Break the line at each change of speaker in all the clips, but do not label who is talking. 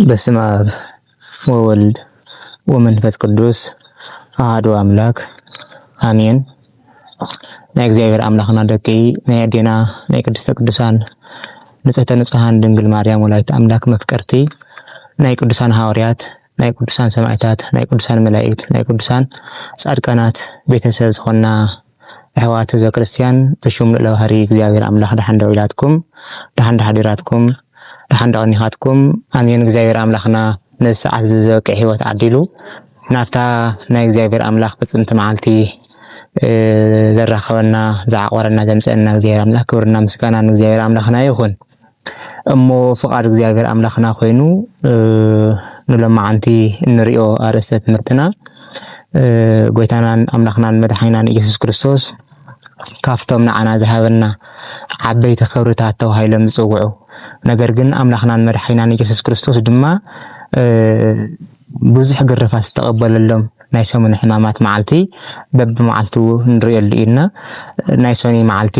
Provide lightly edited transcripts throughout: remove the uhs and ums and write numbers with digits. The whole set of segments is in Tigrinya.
በስመ አብ ወወልድ ወመንፈስ ቅዱስ አሐዱ አምላክ አሜን። ናይ እግዚአብሔር አምላክና ደቂ ናይ አዴና ናይ ቅድስተ ቅዱሳን ንጽሕተ ንጹሐን ድንግል ማርያም ወላዲተ አምላክ መፍቀርቲ ናይ ቅዱሳን ሐዋርያት ናይ ቅዱሳን ሰማዕታት ናይ ቅዱሳን መላእክት ናይ ቅዱሳን ጻድቃናት ቤተሰብ ዝኾና ኣሕዋት ህዝበ ክርስቲያን ተሾሙ ለባህሪ እግዚአብሔር አምላክ ደሓን ደው ኢላትኩም ደሓን ሓዲራትኩም ደሓን ዳውኒኻትኩም አሜን። እግዚአብሔር አምላክና ንሰዓት ዝበቅዕ ህይወት ዓዲሉ ናፍታ ናይ እግዚአብሔር አምላክ ፍጽምቲ መዓልቲ ዘራኸበና ዘዓቆረና ዘምጽአና እግዚአብሔር አምላክ ክብርና ምስጋና ንእግዚአብሔር አምላክና ይኹን እሞ ፍቃድ እግዚአብሔር አምላክና ኮይኑ ንሎማዓንቲ እንሪኦ አርእስተ ትምህርትና ጎይታናን አምላክናን መድሓኒናን ኢየሱስ ክርስቶስ ካፍቶም ንዓና ዝሃበና ዓበይቲ ክብርታት ተባሂሎም ዝጽውዑ ነገር ግን አምላክናን መድሓኒናን ኢየሱስ ክርስቶስ ድማ ብዙሕ ግርፋት ዝተቀበለሎም ናይ ሰሙን ሕማማት መዓልቲ በብመዓልቱ ንሪእየሉ ኢና ናይ ሰኒ መዓልቲ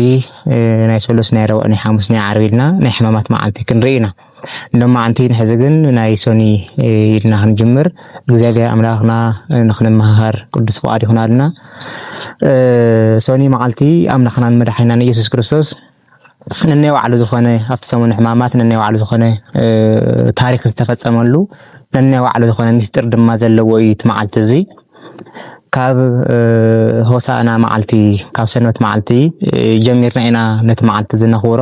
ናይ ሰሉስ ናይ ረቡዕ ናይ ሓሙስ ናይ ዓርቢ ኢልና ናይ ሕማማት መዓልቲ ክንርኢ ኢና። ሎማዓንቲ ንሕዚ ግን ናይ ሰኒ ኢልና ክንጅምር እግዚአብሔር አምላክና ንክንመሃር ቅዱስ ፍቃድ ይኹናልና። ሰኒ መዓልቲ አምላክናን መድሓኒናን ኢየሱስ ክርስቶስ ነናይ ባዕሉ ዝኾነ ኣብቲ ሰሙን ሕማማት ነናይ ባዕሉ ዝኾነ ታሪክ ዝተፈጸመሉ ነናይ ባዕሉ ዝኾነ ምስጢር ድማ ዘለዎ እዩ እቲ መዓልቲ እዚ። ካብ ሆሳዕና መዓልቲ ካብ ሰንበት መዓልቲ ጀሚርና ኢና ነቲ መዓልቲ ዝነኽብሮ።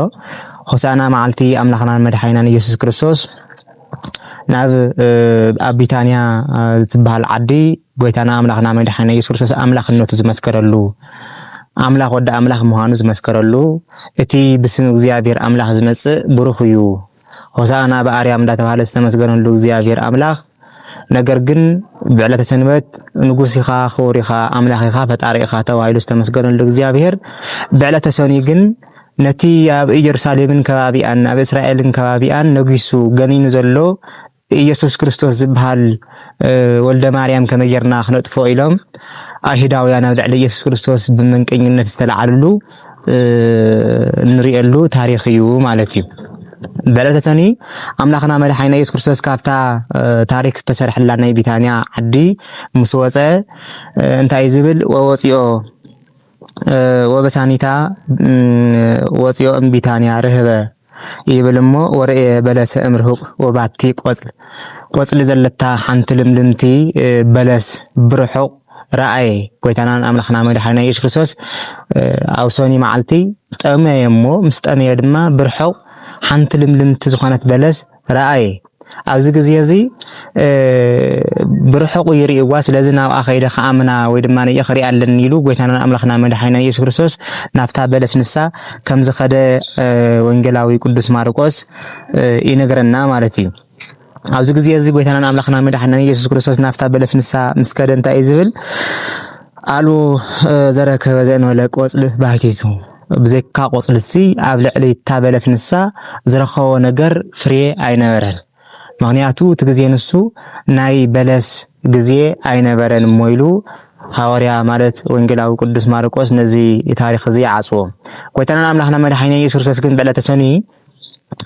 ሆሳዕና መዓልቲ አምላክናን መድሓኒናን ኢየሱስ ክርስቶስ ናብ ኣብ ቢታንያ ዝበሃል ዓዲ ጎይታና አምላክና መድሓኒና ኢየሱስ ክርስቶስ አምላክነቱ ዝመስከረሉ አምላክ ወደ አምላክ ምዃኑ ዝመስከረሉ እቲ ብስም እግዚአብሔር አምላክ ዝመጽእ ብሩኽ እዩ ሆሳዕና በአርያም እንዳተባሃለ ዝተመስገነሉ እግዚአብሔር አምላክ ነገር ግን ብዕለተ ሰንበት ንጉስ ኢኻ ክቡር ኢኻ አምላክ ኢኻ ፈጣሪ ኢኻ ተባሂሉ ዝተመስገነሉ እግዚአብሔር ብዕለተ ሰኒ ግን ነቲ ኣብ ኢየሩሳሌምን ከባቢኣን ኣብ እስራኤልን ከባቢኣን ነጊሱ ገኒኑ ዘሎ ኢየሱስ ክርስቶስ ዝበሃል ወልደ ማርያም ከመይ ጌርና ክነጥፎ ኢሎም አይሁዳውያን ኣብ ልዕሊ ኢየሱስ ክርስቶስ ብመንቀኝነት ዝተለዓልሉ እንሪእየሉ ታሪክ እዩ ማለት እዩ። በዕለተ ሰኒ አምላክና መድሓኒና ኢየሱስ ክርስቶስ ካብታ ታሪክ ተሰርሐላ ናይ ቢታንያ ዓዲ ምስ ወፀ እንታይ ዝብል ወወፂኦ ወበሳኒታ ወፂኦ እምቢታንያ ርህበ ይብል እሞ ወርኤ በለሰ እምርሁቅ ወባቲ ቆጽሊ ዘለታ ሓንቲ ልምልምቲ በለስ ብርሑቅ ረአየ ጎይታናን አምላክና መድሓኒና ኢየሱስ ክርስቶስ ኣብ ሰኒ መዓልቲ ጠመየ እሞ ምስ ጠመየ ድማ ብርሑቅ ሓንቲ ልምልምቲ ዝኾነት በለስ ረአየ። ኣብዚ ግዜ እዚ ብርሑቅ ይርእዋ ስለዚ ናብኣ ከይደ ከኣምና ወይ ድማ ንየ ክሪኣ ኣለኒ ኢሉ ጎይታናን አምላክና መድሓኒና ኢየሱስ ክርስቶስ ናፍታ በለስ ንሳ ከም ዝኸደ ወንጌላዊ ቅዱስ ማርቆስ ይነግረና ማለት እዩ። ኣብዚ ግዜ እዚ ጎይታናን አምላክና መድሓኒና ኢየሱስ ክርስቶስ ናፍታ በለስ ንሳ ምስ ከደ እንታይ እዩ ዝብል አልቦ ዘረከበ ዘእንበለ ቆጽሊ ባሕቲቱ ብዘይካ ቆጽልሲ ኣብ ልዕሊ እታ በለስ ንሳ ዝረኸቦ ነገር ፍሬ ኣይነበረን። ምክንያቱ እቲ ግዜ ንሱ ናይ በለስ ግዜ ኣይነበረን እሞ ኢሉ ሐዋርያ ማለት ወንጌላዊ ቅዱስ ማርቆስ ነዚ ታሪክ እዚ ይዓጽዎ። ጎይታናን አምላክና መድሓኒና ኢየሱስ ክርስቶስ ግን በዕለተ ሰኒ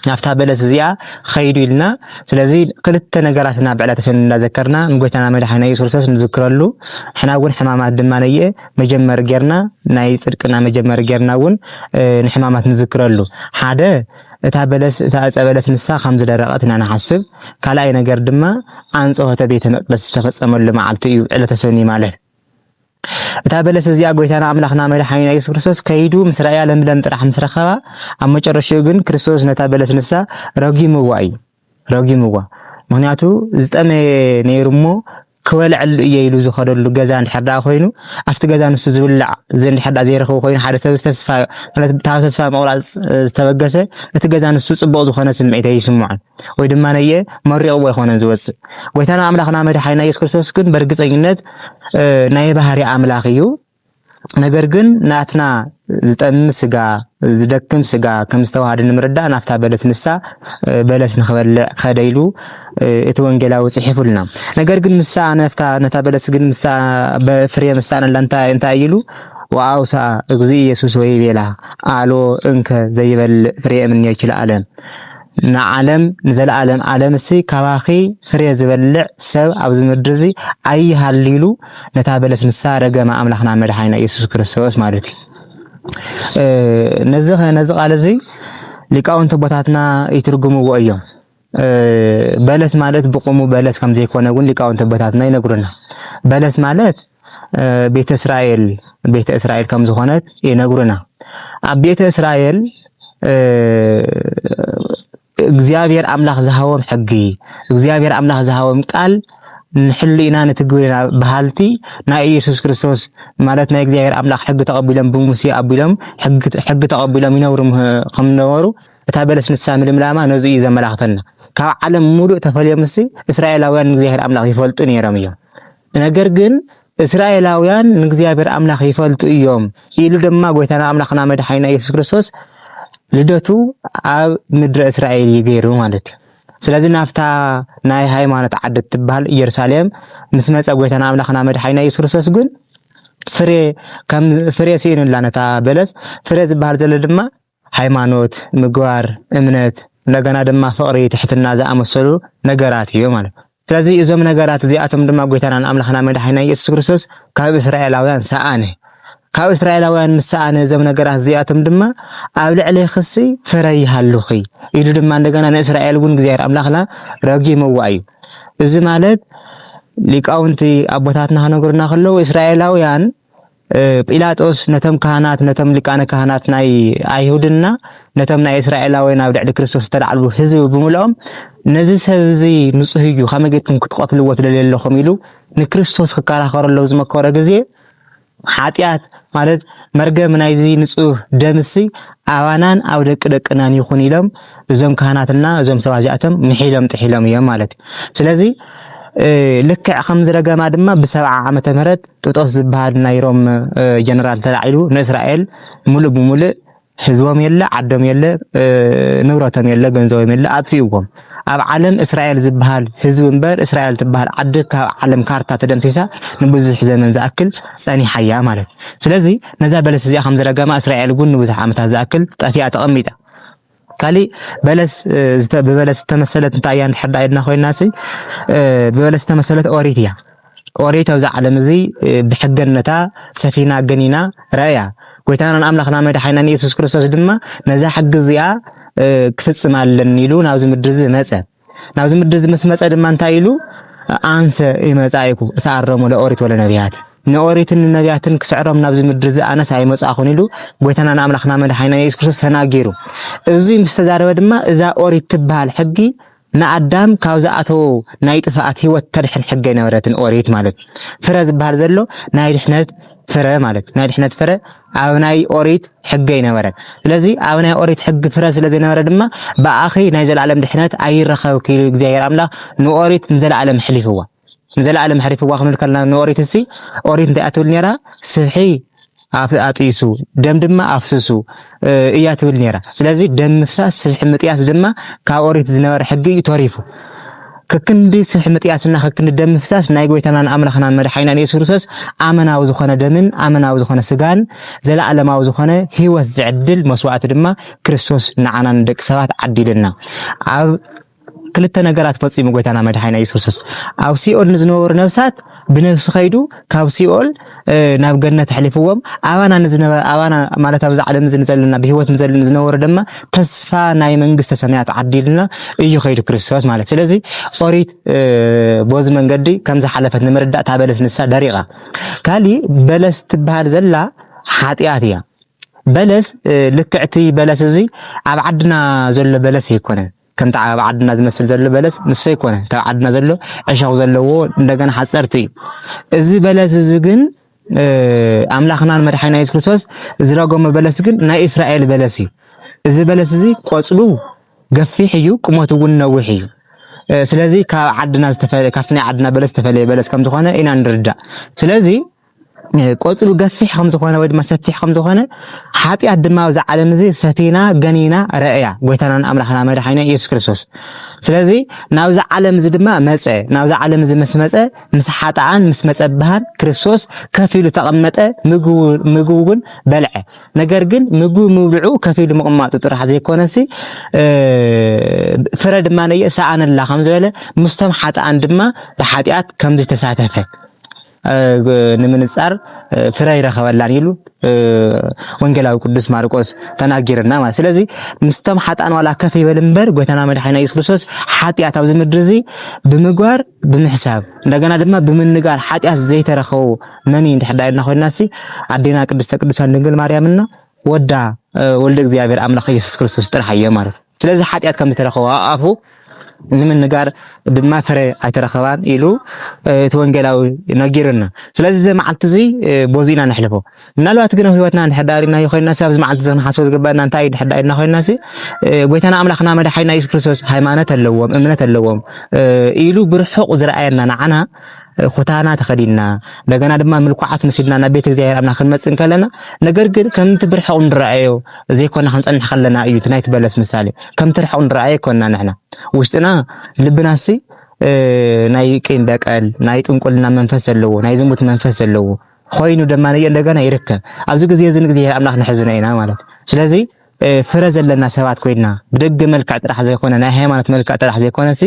ናፍታ በለስ እዚኣ ኸይዱ ኢልና ስለዚ ክልተ ነገራትና ብዕለተ ሰኒ እንዳዘከርና ንጎይታና መድሓኒና ኢየሱስ ክርስቶስ ንዝክረሉ ሕና እውን ሕማማት ድማ ነየ መጀመር ጌርና ናይ ጽድቅና መጀመር ጌርና እውን ንሕማማት ንዝክረሉ ሓደ እታ በለስ እታ ዕፀ በለስ ንሳ ከም ዝደረቐት ኢና ንሓስብ። ካልኣይ ነገር ድማ ኣንጽሖተ ቤተ መቅደስ ዝተፈጸመሉ መዓልቲ እዩ ዕለተ ሰኒ ማለት። እታ በለስ እዚኣ ጎይታና አምላክና መድሓኒና ኢየሱስ ክርስቶስ ከይዱ ምስ ረኣያ ለምለም ጥራሕ ምስ ረኸባ ኣብ መጨረሻኡ ግን ክርስቶስ ነታ በለስ ንሳ ረጊምዋ እዩ ረጊምዋ። ምክንያቱ ዝጠመየ ነይሩ እሞ ክበልዕሉ እየ ኢሉ ዝኸደሉ ገዛ እንድሕር ደኣ ኮይኑ ኣብቲ ገዛ ንሱ ዝብላዕ እንድሕር ደኣ ዘይረኸቡ ኮይኑ ሓደ ሰብ ተስፋ ተስፋ መቁራፅ ዝተበገሰ እቲ ገዛ ንሱ ጽቡቕ ዝኾነ ስምዒት ይስምዖን ወይ ድማ ነየ መሪቕዎ ይኾነን ዝወፅእ። ጎይታና አምላክና መድሓኒና ኢየሱስ ክርስቶስ ግን በርግፀኝነት ናይ ባህሪ አምላክ እዩ። ነገር ግን ናትና ዝጠምም ስጋ ዝደክም ስጋ ከም ዝተዋሃደ ንምርዳእ ናፍታ በለስ ንሳ በለስ ንኽበልዕ ከደይሉ እቲ ወንጌላዊ ጽሒፉልና። ነገር ግን ምሳ ነታ በለስ ግን ምሳ በፍሬ ምሳነላ እንታይ ኢሉ ወአውሳ እግዚእ ኢየሱስ ወይ ቤላ አሎ እንከ ዘይበልዕ ፍሬ እምኔ ይችላል ንዓለም ንዘለዓለም ዓለምሲ ካባኺ ፍሬ ዝበልዕ ሰብ ኣብዚ ምድሪ እዚ ኣይሃሊሉ ነታ በለስ ንሳ ረገማ ኣምላኽና መድሓኒና ኢየሱስ ክርስቶስ ማለት ነዚ ቃል እዚ ሊቃውንቲ ቦታትና ይትርጉምዎ እዮም በለስ ማለት ብቁሙ በለስ ከም ዘይኮነ ግን ሊቃውንቲ ቦታትና ይነግሩና በለስ ማለት ቤተ እስራኤል ከም ዝኾነት ይነግሩና ኣብ ቤተ እስራኤል እግዚአብሔር አምላክ ዝሃቦም ሕጊ እግዚአብሔር አምላክ ዝሃቦም ቃል ንሕሊና ንትግብና ባህልቲ ናይ ኢየሱስ ክርስቶስ ማለት ናይ እግዚአብሔር አምላክ ሕጊ ተቀቢሎም ብሙሴ አቢሎም ሕጊ ተቀቢሎም ይነብሩ ከም ነበሩ እታ በለስ ንሳ ምልምላማ ነዚ እዩ ዘመላኽተና ካብ ዓለም ሙሉእ ተፈልዮምሲ እስራኤላውያን እግዚአብሔር አምላክ ይፈልጡ ነይሮም እዮም ነገር ግን እስራኤላውያን እግዚአብሔር አምላክ ይፈልጡ እዮም ኢሉ ድማ ጎይታና አምላክና መድሓኒና ኢየሱስ ክርስቶስ ልደቱ ኣብ ምድረ እስራኤል ይገይሩ ማለት ስለዚህ ናፍታ ናይ ሃይማኖት ዓደት ትባል ኢየሩሳሌም ምስ መጻ ጎይታና አምላክና መድሓኒና ኢየሱስ ክርስቶስ ግን ፍሬ ሲኢንላ ነታ በለስ ፍሬ ዝባል ዘለ ድማ ሃይማኖት ምግባር እምነት እንደገና ድማ ፍቅሪ ትሕትና ዝኣመሰሉ ነገራት እዩ ማለት ስለዚህ እዞም ነገራት እዚኣቶም ድማ ጎይታና አምላክና መድሓኒና ኢየሱስ ክርስቶስ ካብ እስራኤላውያን ሰኣነ ካብ እስራኤላውያን ሰኣነ እዞም ነገራት እዚኣቶም ድማ ኣብ ልዕሊ ክሲ ፍረ ይሃሉኺ ኢሉ ድማ እንደገና ንእስራኤል ግን እግዚአብሔር አምላክና ረጊምዋ እዩ እዚ ማለት ሊቃውንቲ ኣቦታትና ነገርና ከለው እስራኤላውያን ጲላጦስ ነቶም ካህናት ነቶም ሊቃነ ካህናት ናይ አይሁድና ነቶም ናይ እስራኤላውያን ኣብ ልዕሊ ክርስቶስ ተላዕሉ ህዝብ ብምልኦም ነዚ ሰብ እዚ ንጹህ እዩ ከመጌትኩም ክትቆትልዎ ትደልየለኹም ኢሉ ንክርስቶስ ክከራኸረለው ዝመከረ ግዜ ኃጢአት ማለት መርገም ናይዚ ንጹህ ደምሲ ኣዋናን ኣብ ደቅናን ይኹን ኢሎም እዞም ካህናትና እዞም ሰባዚኣቶም ምሒሎም ጥሒሎም እዮም ማለት ስለዚህ ልክዕ ከም ዝረገማ ድማ ብ70 ዓመተ ምህረት ጥጦስ ዝበሃል ናይ ሮም ጀነራል ተላዒሉ ንእስራኤል ሙሉእ ብሙሉእ ህዝቦም የለ ዓዶም የለ ንብረቶም የለ ገንዘቦም የለ ኣጥፊኡዎም ኣብ ዓለም እስራኤል ዝበሃል ህዝብ እምበር እስራኤል ትበሃል ዓዲ ካብ ዓለም ካርታ ተደምሲሳ ንብዙሕ ዘመን ዝኣክል ጸኒሓያ ማለት ስለዚህ ነዛ በለስ እዚኣ ከም ዝረገማ እስራኤል ግን ንብዙሕ ዓመታት ዝኣክል ጠፊኣ ተቐሚጣ ካሊ በበለስ ተመሰለት እንታይ ያን ሕዳ ይድና ኮይናሲ በበለስ ተመሰለት ኦሪት እያ ኦሪት ኣብ ዓለም እዚ ብሕገነታ ሰፊና ገኒና ረያ ጎይታና አምላክና መድሓኒና ኢየሱስ ክርስቶስ ድማ ነዛ ሕጊ እዚኣ ክፍጽማለን ኢሉ ናብዚ ምድሪ እዚ መጸ ናብዚ ምድሪ እዚ ምስ መጸ ድማ እንታይ ኢሉ አንሰ ይመጻይኩ ሳረሙ ለኦሪት ወለ ነቢያት ንኦሪትን ነቢያትን ክስዕሮም ናብዚ ምድሪ እዚ ኣነስ ኣይመጻኹን ኢሉ ጎይታና አምላክና መድሓኒና ኢየሱስ ክርስቶስ ተናገሩ እዚ ምስተዛረበ ድማ እዛ ኦሪት ትበሃል ሕጊ ንኣዳም ካብ ዝኣተው ናይ ጥፋኣት ህይወት ተድሕን ሕጊ ነበረትን ኦሪት ማለት ፍረ ዝበሃል ዘሎ ናይ ድሕነት ፍረ ማለት ናይ ድሕነት ፍረ ኣብ ናይ ኦሪት ሕጊ ነበረ ስለዚህ ኣብ ናይ ኦሪት ሕጊ ፍረ ስለዚ ነበረ ድማ በኣኺ ናይ ዘለዓለም ድሕነት ኣይረኸብክ እግዚአብሔር አምላክ ንኦሪት ንዘለዓለም ሕሊፍዋ ንዘለዓለም ሕሪፍዋ ክንብል ከለና ንኦሪት እዚ ኦሪት እንታይ ኣትብል ነራ ስብሒ ኣጢሱ ደም ድማ ኣፍስሱ እያ ትብል ነራ ስለዚህ ደም ምፍሳስ ስብሒ ምጥያስ ድማ ካብ ኦሪት ዝነበረ ሕጊ ተሪፉ ከክንዲ ስብሒ ምጥያስና ከክንዲ ደም ምፍሳስ ናይ ጎይታና አምላክና መድሓኒና ኢየሱስ ክርስቶስ ኣመናዊ ዝኾነ ደምን ኣመናዊ ዝኾነ ስጋን ዘለዓለማዊ ዝኾነ ህይወት ዝዕድል መስዋዕት ድማ ክርስቶስ ንዓና ንደቂ ሰባት ዓዲልና ኣብ ክልተ ነገራት ፈጺሙ ጎይታና መድሓኒና ኢየሱስ ክርስቶስ ኣብ ሲኦል ንዝነበሩ ነፍሳት ብነፍሲ ኸይዱ ካብ ሲኦል ናብ ገነት ሕሊፍዎም ኣባና ማለት ኣብ ዓለም ዝንዘልና ብህይወት ዝነበሩ ድማ ተስፋ ናይ መንግስተ ሰማያት ዓዲልና እዩ ኸይዱ ክርስቶስ ማለት ስለዚህ ኦሪት ቦዝ መንገዲ ከም ዝሓለፈት ንምርዳእ ታበለስ ንሳ ደሪቓ ካሊ በለስ ትበሃል ዘላ ኃጢአት እያ በለስ ልክዕቲ በለስ እዚ ኣብ ዓድና ዘሎ በለስ ይኮነን ከም ኣብ ዓድና ዝመስል ዘሎ በለስ ንሱ ይኮነ ኣብ ዓድና ዘሎ ዕሾኽ ዘለዎ እንደገና ሓፀርቲ እዚ በለስ እዚ ግን ኣምላኽና መድሓኒና ኢየሱስ ክርስቶስ ዝረገመ በለስ ግን ናይ እስራኤል በለስ እዩ እዚ በለስ እዚ ቆጽሉ ገፊሕ እዩ ቁመቱ እውን ነዊሕ እዩ ስለዚህ ካብ ዓድና ዝተፈለ ካብቲ ናይ ዓድና በለስ ተፈለየ በለስ ከም ዝኾነ ኢና ንርዳእ ስለዚህ ቆጽሉ ገፊሕ ከም ዝኾነ ወይ ድማ ሰፊሕ ከም ዝኾነ ሓጢአት ድማ ኣብዚ ዓለም እዚ ሰፊና ገኒና ረእያ ጎይታናን ኣምላኽና መድሓኒና ኢየሱስ ክርስቶስ። ስለዚ ናብዚ ዓለም እዚ ድማ መፀ ናብዚ ዓለም እዚ ምስ መፀ ምስ ሓጣን ምስ መፀብሃን ክርስቶስ ከፍ ኢሉ ተቐመጠ ምግቡ እውን በልዐ። ነገር ግን ምግቡ ምብልዑ ከፍ ኢሉ ምቕማጡ ጥራሕ ዘይኮነሲ ፍረ ድማ ነየ ሰኣነላ ከም ዝበለ ምስቶም ሓጣን ድማ ብሓጢአት ከም ዝተሳተፈ ንምንጻር ፍረ ይረኸበላን ኢሉ ወንጌላዊ ቅዱስ ማርቆስ ተናጊርና ማለት። ስለዚ ምስቶም ሓጣን ዋላ ከፍ ይበል እምበር ጎይታና መድሓኒና ኢየሱስ ክርስቶስ ሓጢአት ኣብዚ ምድሪ እዚ ብምግባር ብምሕሳብ እንደገና ድማ ብምንጋር ሓጢአት ዘይተረኸቡ መን እንድሕዳይና ኮይናሲ ኣዴና ቅድስተ ቅዱሳን ድንግል ማርያምና ወዳ ወልደ እግዚአብሔር ኣምላኽ ኢየሱስ ክርስቶስ ጥራሕ እየ ማለት። ስለዚ ሓጢአት ከም ዝተረኸቡ ኣፉ ንምንጋር ድማ ፍረ ኣይተረኸባን ኢሉ እቲ ወንጌላዊ ነጊርና። ስለዚ እዚ መዓልቲ እዚ ቦዚና ንሕልፎ ምናልባት ግን ህይወትና እንድሕዳሪና ይኮይናሲ ኣብዚ መዓልቲ እዚ ክንሓስቦ ዝግባአና እንታይ እንድሕዳሪና ኮይናሲ ጎይታና ኣምላኽና መድሓኒና ኢየሱስ ክርስቶስ ሃይማኖት ኣለዎም እምነት ኣለዎም ኢሉ ብርሑቕ ዝረኣየና ንዓና ኹታና ተኸዲና እንደገና ድማ ምልኩዓት መስልና ናብ ቤተ እግዚአብሔር ኣምላኽ ክንመጽእ ከለና ነገር ግን ከምቲ ብርሑቕ ንረኣዮ ዘይኮና ክንጸንሕ ከለና እዩ እቲ ናይቲ በለስ ምሳሌ ከምቲ ርሑቕ ንረኣዮ ኮና ንሕና ውሽጥና ልብናሲ ናይ ቂም በቀል ናይ ጥንቁልና መንፈስ ዘለዎ ናይ ዝሙት መንፈስ ዘለዎ ኮይኑ ድማ እንደገና ይርከብ። ኣብዚ ግዜ እዚ ንእግዚአብሔር ኣምላኽ ንሕዝነ ኢና ማለት። ስለዚ ፍረ ዘለና ሰባት ኮይና ብደገ መልክዕ ጥራሕ ዘይኮነ ናይ ሃይማኖት መልክዕ ጥራሕ ዘይኮነሲ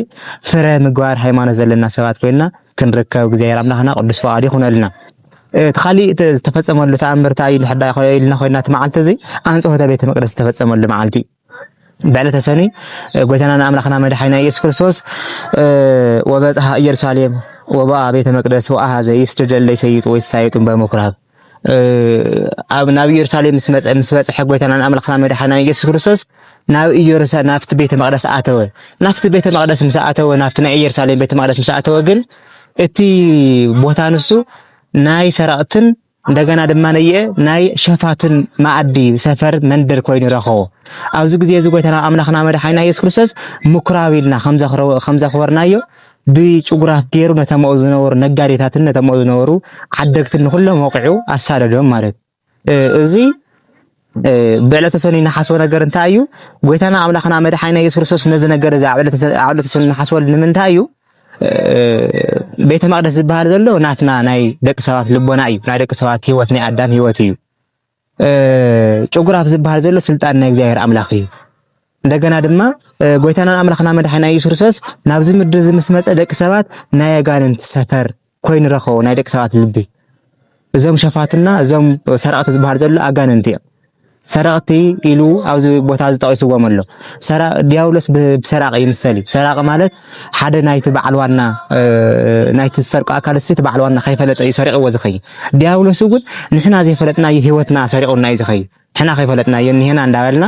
ፍረ ምግባር ሃይማኖት ዘለና ሰባት ኮይና ክንርከብ እግዚአብሔር ኣምላኽና ቅዱስ ፈቃዱ ይኹነልና። ተኻሊእ ዝተፈጸመሉ ተኣምርታ እዩ ልሕዳ ኢልና ኮይና መዓልቲ እዚ ኣንጽሖተ ቤተ መቅደስ ዝተፈጸመሉ መዓልቲ بعد سنة قلتنا أملاكنا مدحينا يسوع كريستوس وبزح يرساليم وبقى بيت المقدس وأهذا يستجل ليس ويسايت بمكره نبي يرساليم مسمى حق قلتنا أملاكنا مدحينا يسوع كريستوس نبي يرسال نفت بيت المقدس أتوه نفت بيت المقدس مسأتوه نفتنا يرساليم بيت المقدس مسأتوه جن إتي بوتانسو ناي سرقتن እንደገና ደማነየ ናይ ሸፋትን ማዕዲ ሰፈር መንደር ኮይኑ ረኸው ኣብዚ ግዜ እዚ ጎይታና ኣምላኽና መድሓኒና ኢየሱስ ክርስቶስ ምኩራቢልና ከምዘኽበርናዮ ብጭጉራፍ ገይሩ ነተመኡ ዝነበሩ ነጋዴታትን ነተመኡ ዝነበሩ ዓደግትን ኩሎም ወቂዑ ኣሳደዶም ማለት እዚ ብዕለተ ሰኒ ንሓስቦ ነገር እንታይ እዩ ጎይታና ኣምላኽና መድሓኒና ኢየሱስ ክርስቶስ ነዚ ነገር እዚ ኣብ ዕለተ ሰኒ ንሓስቦ ንምንታይ እዩ ቤተ መቅደስ ዝበሃል ዘሎ ናትና ናይ ደቂ ሰባት ልቦና እዩ ናይ ደቂ ሰባት ህይወት ናይ ኣዳም ህይወት እዩ ጭጉራፍ ዝበሃል ዘሎ ስልጣን ናይ እግዚአብሔር ኣምላኽ እዩ እንደገና ድማ ጎይታና ኣምላኽና መድሓኒና ኢየሱስ ክርስቶስ ናብዚ ምድሪ ዝመስመፀ ደቂ ሰባት ናይ ኣጋንንት ሰፈር ኮይኑ ረኸቡ ናይ ደቂ ሰባት ልቢ እዞም ሸፋትና እዞም ሰራቅቲ ዝበሃል ዘሎ ኣጋንንት እዮም ሰራቅቲ ኢሉ ኣብዚ ቦታ ዝጠቂስዎም ኣሎ ዲያብሎስ ብሰራቅ ይምሰል ሰራቅ ማለት ሓደ ናይቲ በዓልዋና ናይቲ ሰርቆ ኣካልሲ በዓልዋና ከይፈለጠ ይሰሪቅዎ ዝኸይ ዲያብሎስ እውን ንሕና ዘይፈለጥና ህይወትና ሰሪቁና እዩ ዝኸይ ንሕና ከይፈለጥና የኒህና እንዳበልና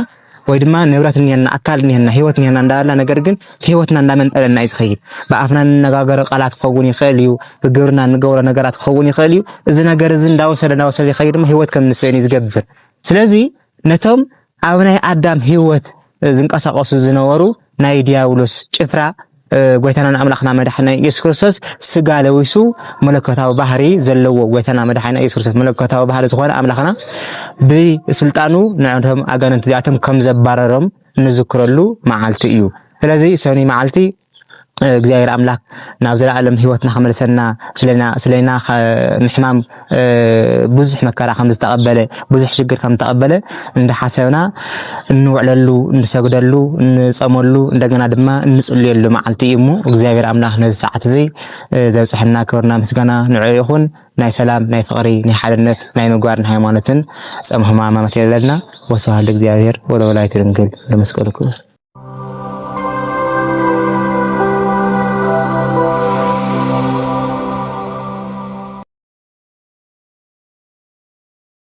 ወይ ድማ ንብረት ንህና ኣካል ንህና ህይወት ንህና እንዳበልና ነገር ግን ህይወትና እንዳመንጠለና እዩ ዝኸይ በኣፍና ንነጋገር ቃላት ክኸውን ይኽእል እዩ ብግብርና ንገብሮ ነገራት ክኸውን ይኽእል እዩ እዚ ነገር እዚ እንዳወሰደ ይኸይ ድማ ህይወት ከም ንስእን ዝገብር ስለዚ ነቶም ኣብ ናይ ኣዳም ህይወት ዝንቀሳቀሱ ዝነበሩ ናይ ዲያብሎስ ጭፍራ ጎይታና ኣምላኽና መድሓኒና ኢየሱስ ክርስቶስ ስጋ ለዊሱ መለኮታዊ ባህሪ ዘለዎ ጎይታና መድሓኒና ኢየሱስ ክርስቶስ መለኮታዊ ባህሪ ዝኾነ ኣምላኽና ብስልጣኑ ንዕቶም ኣጋንንት እዚኣቶም ከም ዘባረሮም ንዝክረሉ መዓልቲ እዩ ስለዚ ሰኒ መዓልቲ እግዚአብሔር ኣምላኽ ናብ ዘለዓለም ህይወትና ከመልሰና ስለና ምሕማም ብዙሕ መከራ ከም ዝተቀበለ ብዙሕ ሽግር ከም ተቀበለ እንደሓሰብና እንውዕለሉ እንሰግደሉ እንጸመሉ እንደገና ድማ እንጽልየሉ መዓልቲ እዩ ሞ እግዚአብሔር ኣምላኽ ነዚ ሰዓት እዚ ዘብጽሕና ክብርና ምስጋና ንዕኡ ይኹን ናይ ሰላም ናይ ፍቅሪ ናይ ሓድነት ናይ ምግባርን ሃይማኖትን ጸምሕማ ማመት የለና ወስብሐት ለእግዚአብሔር ወለወላዲቱ ድንግል ለመስቀሉ ክቡር